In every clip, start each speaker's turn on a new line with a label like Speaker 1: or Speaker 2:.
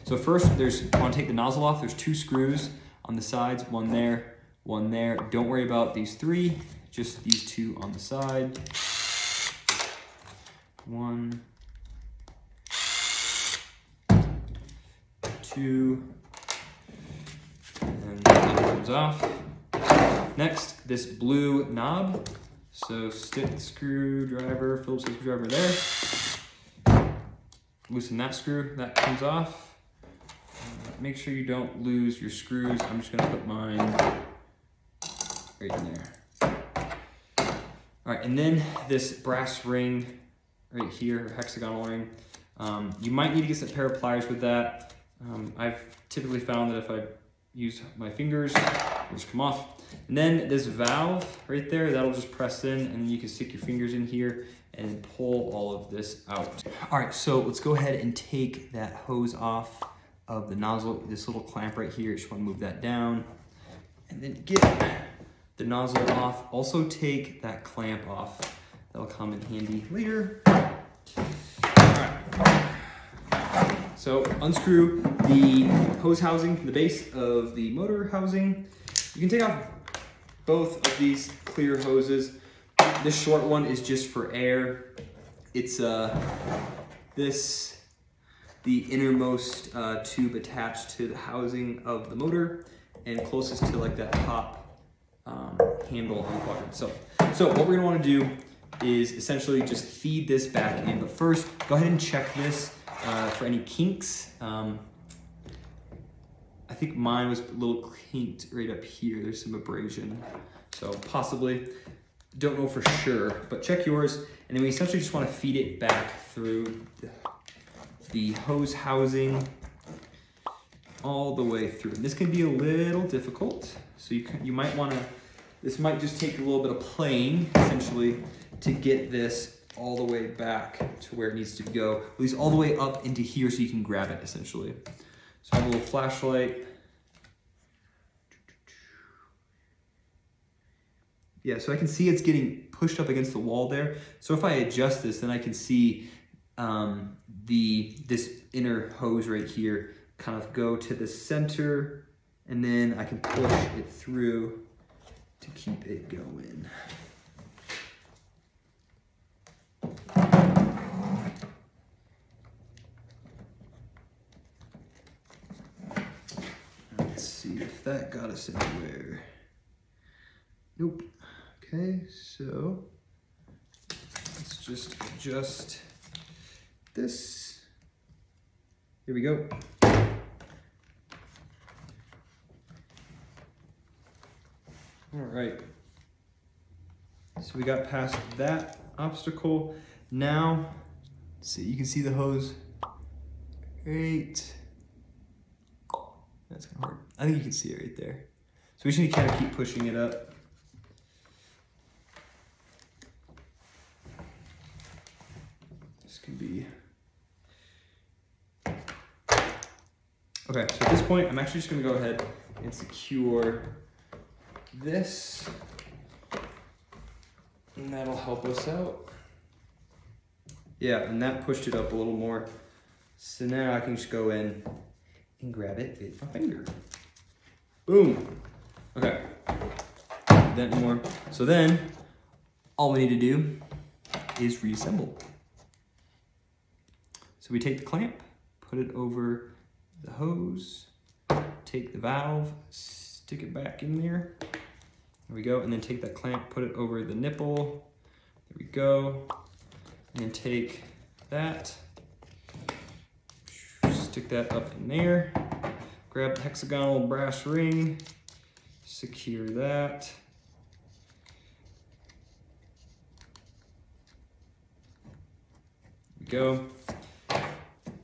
Speaker 1: So first, I want to take the nozzle off. There's 2 screws on the sides, one there, one there. Don't worry about these 3, just these 2 on the side. 1, 2, and that comes off. Next, this blue knob. So stick screwdriver, Phillips screwdriver there. Loosen that screw, that comes off. Make sure you don't lose your screws. I'm just gonna put mine right in there. All right, and then this brass ring right here, hexagonal ring. You might need to get a pair of pliers with that. I've typically found that if I use my fingers, it'll just come off. And then this valve right there, that'll just press in, and then you can stick your fingers in here and pull all of this out. All right, so let's go ahead and take that hose off of the nozzle, this little clamp right here. Just wanna move that down and then get the nozzle off. Also take that clamp off. That'll come in handy later. All right. So unscrew the hose housing from the base of the motor housing. You can take off both of these clear hoses. This short one is just for air. It's the innermost tube attached to the housing of the motor and closest to like that top handle on the quadrant. So what we're gonna wanna do is essentially just feed this back in. But first, go ahead and check this for any kinks. I think mine was a little kinked right up here. There's some abrasion. So possibly, don't know for sure, but check yours. And then we essentially just want to feed it back through the hose housing all the way through. And this can be a little difficult. So you might want to, this might just take a little bit of playing essentially to get this all the way back to where it needs to go. At least all the way up into here so you can grab it essentially. So I have a little flashlight. Yeah, so I can see it's getting pushed up against the wall there. So if I adjust this, then I can see this inner hose right here kind of go to the center, and then I can push it through to keep it going. Let's see if that got us anywhere. Nope. Okay, so let's just adjust this. Here we go. All right. So we got past that obstacle. Now, let's see, you can see the hose. Great. That's kind of hard. I think you can see it right there. So we just need to kind of keep pushing it up. This can be. Okay, so at this point, I'm actually just gonna go ahead and secure this, and that'll help us out. Yeah, and that pushed it up a little more. So now I can just go in and grab it with my finger. Boom. Okay. That more. So then, all we need to do is reassemble. So we take the clamp, put it over the hose, take the valve, stick it back in there. There we go. And then take that clamp, put it over the nipple. There we go. And then take that, stick that up in there. Grab the hexagonal brass ring, secure that. There we go.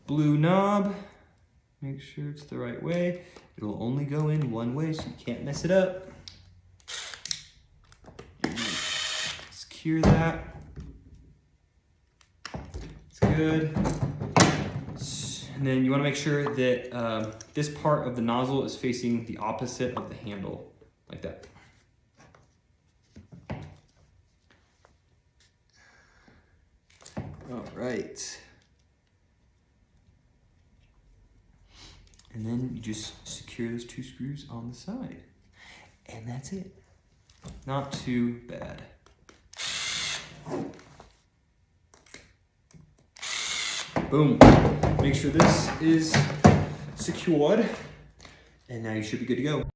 Speaker 1: Blue knob, make sure it's the right way. It'll only go in one way, so you can't mess it up. Secure that. It's good. And then you want to make sure that this part of the nozzle is facing the opposite of the handle, like that. All right. And then you just secure those 2 screws on the side. And that's it. Not too bad. Boom. Make sure this is secured. And now you should be good to go.